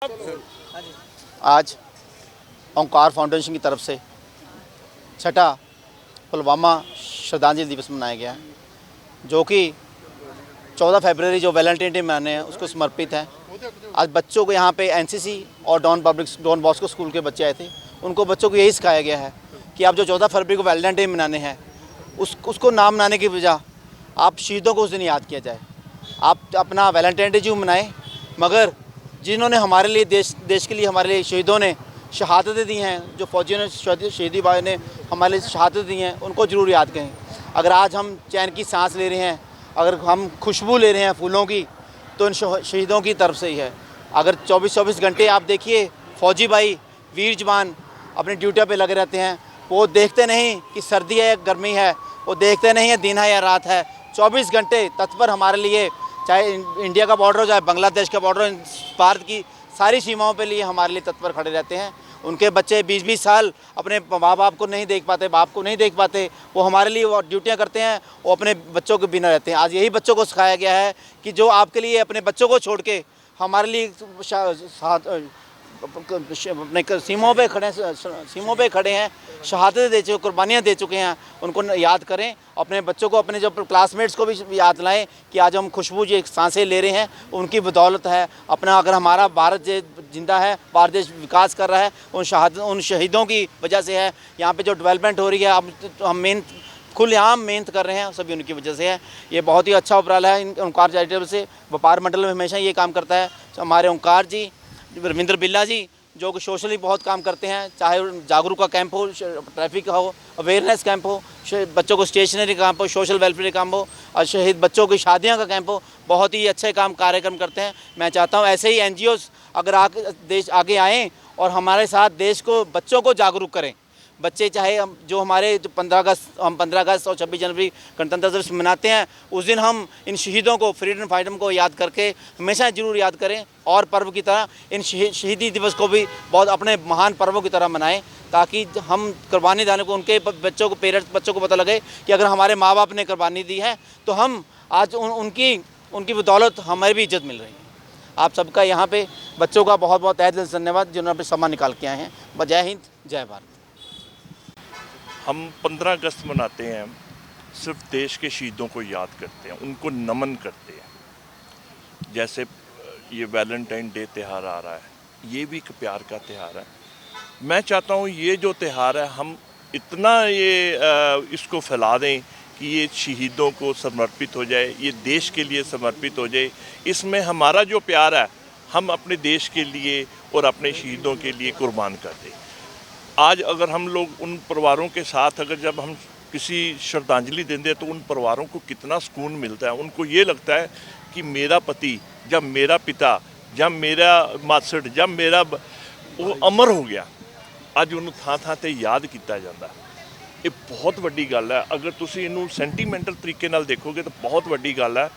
आज ओंकार फाउंडेशन की तरफ से छठा पुलवामा श्रद्धांजलि दिवस मनाया गया है, जो कि 14 फरवरी जो वैलेंटाइन डे मनाने हैं उसको समर्पित है। आज बच्चों को यहाँ पे एनसीसी और डॉन बॉस्को स्कूल के बच्चे आए थे, उनको बच्चों को यही सिखाया गया है कि आप जो 14 फरवरी को वैलेंटाइन डे मनाने हैं उसको ना मनाने की बजाय आप शहीदों को उस दिन याद किया जाए। आप अपना वैलेंटाइन डे जो मनाएं, मगर जिन्होंने हमारे लिए देश के लिए हमारे लिए शहीदों ने शहादतें दी हैं, जो फौजियों ने शहीदी भाई ने हमारे लिए शहादत दी हैं, उनको ज़रूर याद करें। अगर आज हम चैन की सांस ले रहे हैं, अगर हम खुशबू ले रहे हैं फूलों की, तो इन शहीदों की तरफ से ही है। अगर 24-24 घंटे आप देखिए फौजी भाई वीर जवान अपनी ड्यूटी पे लगे रहते हैं, वो देखते नहीं कि सर्दी है या गर्मी है, वो देखते नहीं है दिन है या रात है, 24 घंटे तत्पर हमारे लिए, चाहे इंडिया का बॉर्डर हो चाहे बांग्लादेश का बॉर्डर हो, भारत की सारी सीमाओं पे लिए हमारे लिए तत्पर खड़े रहते हैं। उनके बच्चे 20-20 साल अपने माँ बाप को नहीं देख पाते, बाप को नहीं देख पाते, वो हमारे लिए वो ड्यूटियाँ करते हैं, वो अपने बच्चों के बिना रहते हैं। आज यही बच्चों को सिखाया गया है कि जो आपके लिए अपने बच्चों को छोड़ के हमारे लिए अपने सीमों पे खड़े हैं, शहादतें दे चुके, कुर्बानियाँ दे चुके हैं, उनको याद करें। अपने बच्चों को, अपने जो क्लासमेट्स को भी याद लाएं कि आज हम खुशबू जो सांसें ले रहे हैं उनकी बदौलत है। अपना अगर हमारा भारत जिंदा है, भारत देश विकास कर रहा है, उन शहीदों की वजह से है। यहाँ पे जो डेवलपमेंट हो रही है, हम मेहनत खुलेआम मेहनत कर रहे हैं, सभी उनकी वजह से है। ये बहुत ही अच्छा उपराला है ओंकार चैरिटेबल से। व्यापार मंडल में हमेशा ये काम करता है। हमारे ओंकार जी, रविंद्र बिल्ला जी, जो कि सोशली बहुत काम करते हैं, चाहे जागरूक का कैंप हो, ट्रैफिक का हो, अवेयरनेस कैंप हो, बच्चों को स्टेशनरी कैंप हो, सोशल वेलफेयर कैंप हो, और शहीद बच्चों की शादियां का कैंप हो, बहुत ही अच्छे कार्यक्रम करते हैं। मैं चाहता हूं ऐसे ही एनजीओस अगर आगे आएँ और हमारे साथ देश को, बच्चों को जागरूक करें। बच्चे चाहे हम जो हमारे जो 15 अगस्त और 26 जनवरी गणतंत्र दिवस मनाते हैं, उस दिन हम इन शहीदों को, फ्रीडम फाइटर को याद करके हमेशा ज़रूर याद करें, और पर्व की तरह इन शहीदी दिवस को भी बहुत अपने महान पर्वों की तरह मनाएं, ताकि हम कुर्बानी देने को उनके बच्चों को, पेरेंट्स बच्चों को पता लगे कि अगर हमारे माँ बाप ने कुर्बानी दी है तो हम आज उनकी बदौलत हमें भी इज्जत मिल रही है। आप सबका यहाँ पे बच्चों का बहुत बहुत तहे दिल से धन्यवाद, जिन्होंने अपने समय निकाल के आए हैं। जय हिंद, जय भारत। हम 15 अगस्त मनाते हैं, सिर्फ देश के शहीदों को याद करते हैं, उनको नमन करते हैं। जैसे ये वैलेंटाइन डे त्यौहार आ रहा है, ये भी एक प्यार का त्यौहार है। मैं चाहता हूँ ये जो त्यौहार है हम इतना इसको फैला दें कि ये शहीदों को समर्पित हो जाए, ये देश के लिए समर्पित हो जाए। इसमें हमारा जो प्यार है हम अपने देश के लिए और अपने शहीदों के लिए कुर्बान कर दें। आज अगर हम लोग उन परिवारों के साथ अगर जब हम किसी श्रद्धांजलि देंगे तो उन परिवारों को कितना सुकून मिलता है। उनको ये लगता है कि मेरा पति, जब मेरा पिता, जब मेरा मासड़, जब मेरा वो अमर हो गया, अज उन्होंने थां ते याद किया जाता है। ये बहुत वड्डी गल है। अगर तुसी इनू सेंटीमेंटल तरीके नाल देखोगे तो बहुत वड्डी गल है।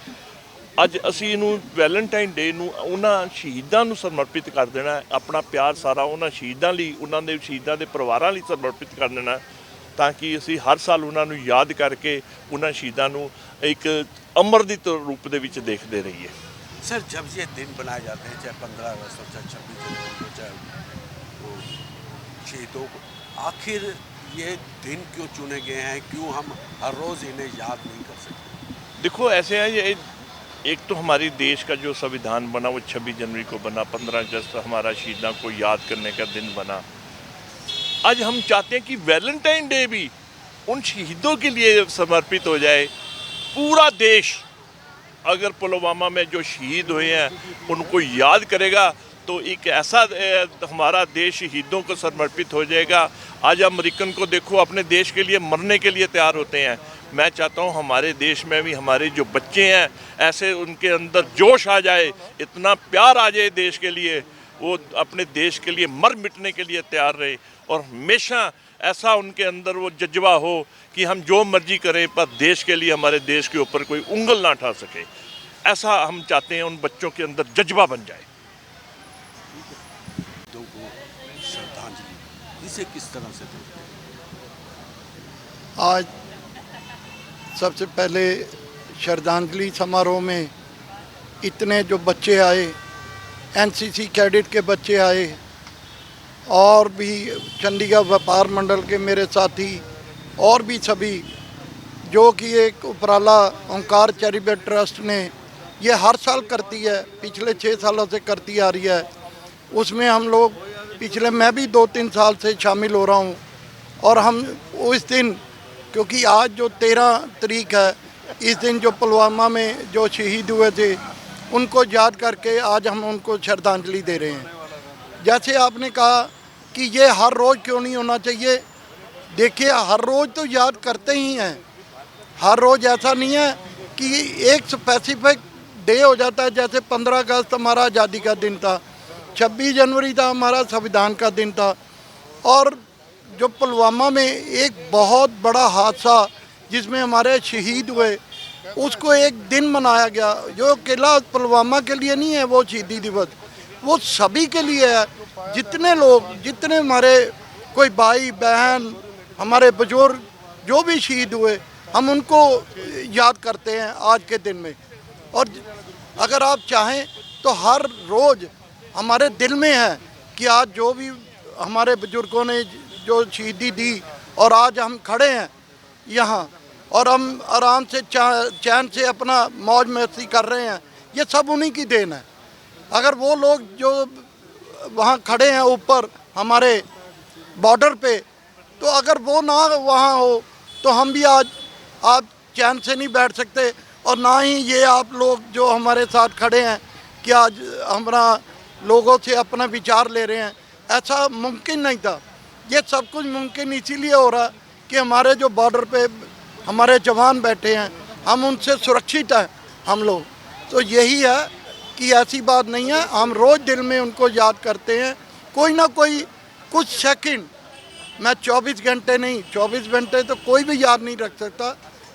अज असी इनू वैलेंटाइन डे नू उन्हां शहीदां नू समर्पित कर देना है। अपना प्यार सारा उन्हां शहीदां लई, उन्हां दे शहीदां दे परिवारां लई समर्पित कर देना है, ताकि असी हर साल उन्हां नू याद करके उन्हां शहीदां नू एक अमर दी रूप दे विच देखदे रहिए। सर, जब ये दिन बनाए जाते हैं, चाहे 15 अगस्त हो, चाहे 26 जनवरी हो, चाहे वो शहीदों को, आखिर ये दिन क्यों चुने गए हैं? क्यों हम हर रोज़ इन्हें याद नहीं कर सकते? देखो ऐसे है, ये एक तो हमारे देश का जो संविधान बना वो 26 जनवरी को बना, 15 अगस्त हमारा शहीदों को याद करने का दिन बना। आज हम चाहते हैं कि वैलेंटाइन डे भी उन शहीदों के लिए समर्पित हो जाए। पूरा देश अगर पुलवामा में जो शहीद हुए हैं उनको याद करेगा तो एक ऐसा हमारा देश शहीदों को समर्पित हो जाएगा। आज अमेरिकन को देखो, अपने देश के लिए मरने के लिए तैयार होते हैं। मैं चाहता हूं हमारे देश में भी हमारे जो बच्चे हैं ऐसे उनके अंदर जोश आ जाए, इतना प्यार आ जाए देश के लिए, वो अपने देश के लिए मर मिटने के लिए तैयार रहे, और हमेशा ऐसा उनके अंदर वो जज्बा हो कि हम जो मर्जी करें पर देश के लिए, हमारे देश के ऊपर कोई उंगल ना उठा सके। ऐसा हम चाहते हैं उन बच्चों के अंदर जज्बा बन जाए। श्रद्धांजलि इसे किस तरह से देखते हैं? आज सबसे पहले श्रद्धांजलि समारोह में इतने जो बच्चे आए एनसीसी कैडेट के बच्चे आए और भी चंडीगढ़ व्यापार मंडल के मेरे साथी और भी सभी, जो कि एक उपराला ओंकार चैरिटेबल ट्रस्ट ने ये हर साल करती है, पिछले 6 सालों से करती आ रही है। उसमें हम लोग मैं भी 2-3 साल से शामिल हो रहा हूँ। और हम उस दिन, क्योंकि आज जो 13 तारीख है, इस दिन जो पुलवामा में जो शहीद हुए थे उनको याद करके आज हम उनको श्रद्धांजलि दे रहे हैं। जैसे आपने कहा कि ये हर रोज़ क्यों नहीं होना चाहिए, देखिए हर रोज़ तो याद करते ही हैं, हर रोज़ ऐसा नहीं है कि एक स्पेसिफिक डे हो जाता है। जैसे 15 अगस्त हमारा आज़ादी का दिन था, 26 जनवरी था हमारा संविधान का दिन था, और जो पुलवामा में एक बहुत बड़ा हादसा जिसमें हमारे शहीद हुए उसको एक दिन मनाया गया, जो अकेला पुलवामा के लिए नहीं है वो शहीदी दिवस, वो सभी के लिए है। जितने लोग, जितने हमारे कोई भाई बहन, हमारे बुजुर्ग जो भी शहीद हुए, हम उनको याद करते हैं आज के दिन में। और अगर आप चाहें तो हर रोज़ हमारे दिल में है कि आज जो भी हमारे बुजुर्गों ने जो शहीदी दी और आज हम खड़े हैं यहाँ और हम आराम से चैन से अपना मौज मस्ती कर रहे हैं, ये सब उन्हीं की देन है। अगर वो लोग जो वहाँ खड़े हैं ऊपर हमारे बॉर्डर पे, तो अगर वो ना वहाँ हो तो हम भी आज चैन से नहीं बैठ सकते, और ना ही ये आप लोग जो हमारे साथ खड़े हैं कि आज हमारा लोगों से अपना विचार ले रहे हैं, ऐसा मुमकिन नहीं था। ये सब कुछ मुमकिन इसीलिए हो रहा कि हमारे जो बॉर्डर पे हमारे जवान बैठे हैं, हम उनसे सुरक्षित हैं हम लोग। तो यही है कि ऐसी बात नहीं है, हम रोज़ दिल में उनको याद करते हैं। कोई ना कोई कुछ सेकंड, मैं 24 घंटे नहीं, 24 घंटे तो कोई भी याद नहीं रख सकता,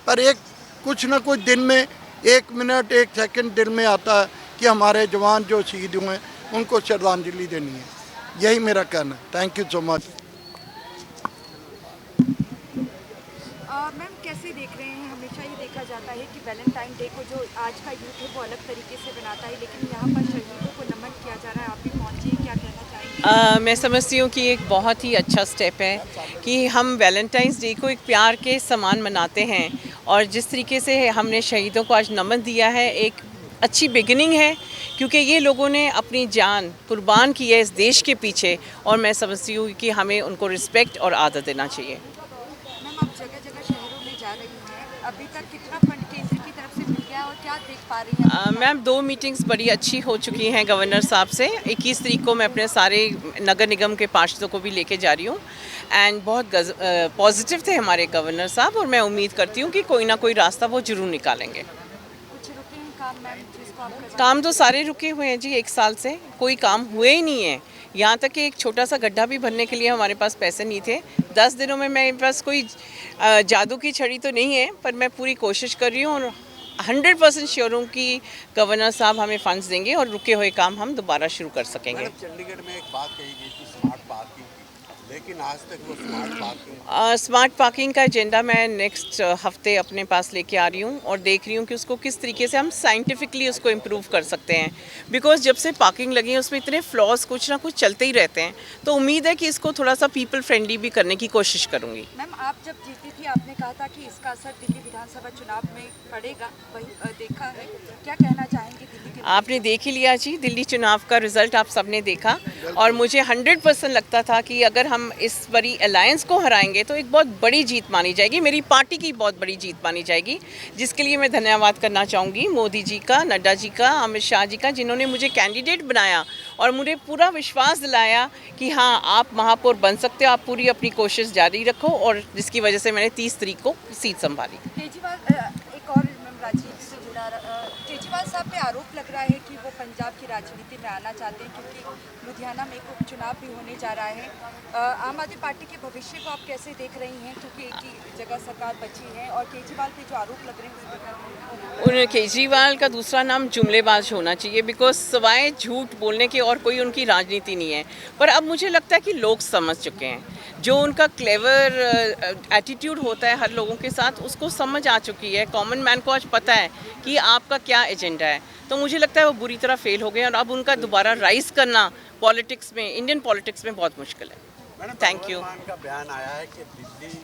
पर एक कुछ ना कुछ दिन में 1 मिनट 1 सेकंड दिल में आता है कि हमारे जवान जो शहीद हुए हैं उनको श्रद्धांजलि देनी है। यही मेरा कहना है। Thank you so much. Ma'am कैसे देख रहे हैं, हमेशा ये देखा जाता है कि वैलेंटाइन डे को जो आज का यूथ है वो अलग तरीके से बनाता है, लेकिन यहाँ पर शहीदों को नमन किया जा रहा है, आप भी पहुँचिए, क्या कहना चाहेंगे? मैं समझती हूँ कि एक बहुत ही अच्छा स्टेप है कि हम वैलेंटाइंस डे को एक प्यार के समान मनाते हैं, और जिस तरीके से हमने शहीदों को आज नमन दिया है, एक अच्छी बिगिनिंग है, क्योंकि ये लोगों ने अपनी जान कुर्बान की है इस देश के पीछे, और मैं समझती हूँ कि हमें उनको रिस्पेक्ट और आदर देना चाहिए। मैम आप जगह जगह शहरों में जा रही हैं, अभी तक कितना फंड केंद्र की तरफ से मिल गया और क्या देख पा रही हैं? मैम 2 मीटिंग्स बड़ी अच्छी हो चुकी हैं गवर्नर साहब से। 21 तारीख को मैं अपने सारे नगर निगम के पार्षदों को भी लेके जा रही हूँ, एंड बहुत पॉजिटिव थे हमारे गवर्नर साहब, और मैं उम्मीद करती हूँ कि कोई ना कोई रास्ता वो ज़रूर निकालेंगे। कुछ रुके हैं काम मैम जिसको आप करवा- काम तो सारे रुके हुए हैं जी, 1 साल से कोई काम हुए ही नहीं है। यहाँ तक कि एक छोटा सा गड्ढा भी भरने के लिए हमारे पास पैसे नहीं थे। 10 दिनों में मेरे पास कोई जादू की छड़ी तो नहीं है, पर मैं पूरी कोशिश कर रही हूँ, और 100% श्योर हूँ कि गवर्नर साहब हमें फंड्स देंगे और रुके हुए काम हम दोबारा शुरू कर सकेंगे। मैडम, चंडीगढ़ में एक बात कही गई थी स्मार्ट पार्किंग की, लेकिन आज तक वो स्मार्ट पार्किंग का एजेंडा मैं नेक्स्ट हफ्ते अपने पास लेके आ रही हूँ, और देख रही हूँ कि उसको किस तरीके से हम साइंटिफिकली उसको इम्प्रूव कर सकते हैं। बिकॉज जब से पार्किंग लगी है उसमें इतने फ्लॉज कुछ ना कुछ चलते ही रहते हैं, तो उम्मीद है कि इसको थोड़ा सा पीपल फ्रेंडली भी करने की कोशिश करूँगी। मैम आप जब जीती थी आपने कहा था कि इसका असर दिल्ली विधानसभा चुनाव में पड़ेगा, वही देखा है, क्या कहना चाहेंगे दिल्ली के? आपने देख ही लिया जी, दिल्ली चुनाव का रिजल्ट आप सबने देखा, और मुझे 100% लगता था कि अगर हम इस बड़ी अलायंस को हराएंगे तो एक बहुत बड़ी जीत मानी जाएगी, मेरी पार्टी की बहुत बड़ी जीत मानी जाएगी, जिसके लिए मैं धन्यवाद करना चाहूँगी मोदी जी का, नड्डा जी का, अमित शाह जी का, जिन्होंने मुझे कैंडिडेट बनाया और मुझे पूरा विश्वास दिलाया कि हाँ आप महापौर बन सकते हो, आप पूरी अपनी कोशिश जारी रखो, और जिसकी वजह से मैंने 30 तारीख को सीट संभाली। केजरीवाल एक और मैम राजनीति से जुड़ा केजरीवाल साहब पे आरोप लग रहा है कि वो पंजाब की राजनीति में आना चाहते हैं, क्योंकि लुधियाना में एक उपचुनाव भी होने जा रहा है। आम आदमी पार्टी के भविष्य को आप कैसे देख रही हैं, क्योंकि एक ही जगह सरकार बची है, और केजरीवाल पे जो आरोप लग रहे हैं उन केजरीवाल का दूसरा नाम जुमलेबाज होना चाहिए, बिकॉज सिवाय झूठ बोलने के और कोई उनकी राजनीति नहीं है। पर अब मुझे लगता है कि लोग समझ चुके हैं, जो उनका क्लेवर एटीट्यूड होता है हर लोगों के साथ, उसको समझ आ चुकी है। कॉमन मैन को आज पता है कि आपका क्या एजेंडा है। तो मुझे लगता है वो बुरी तरह फेल हो गए और अब उनका दोबारा राइज करना पॉलिटिक्स में, इंडियन पॉलिटिक्स में बहुत मुश्किल है। Thank you. का बयान आया है कि दिल्ली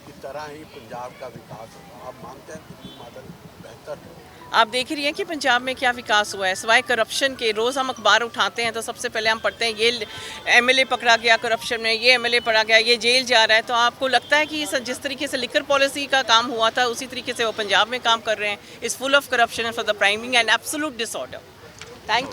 की तरह ही पंजाब का विकास होगा। आप मानते हैं दिल्ली मॉडल बेहतर है? आप देख रही हैं कि पंजाब में क्या विकास हुआ है सिवाय करप्शन के। रोज़ हम अखबार उठाते हैं तो सबसे पहले हम पढ़ते हैं ये एमएलए पकड़ा गया करप्शन में, ये एमएलए पकड़ा गया, ये जेल जा रहा है। तो आपको लगता है कि जिस तरीके से लिकर पॉलिसी का काम हुआ था उसी तरीके से वो पंजाब में काम कर रहे हैं। Is full of corruption and for the priming and absolute disorder. Thank you.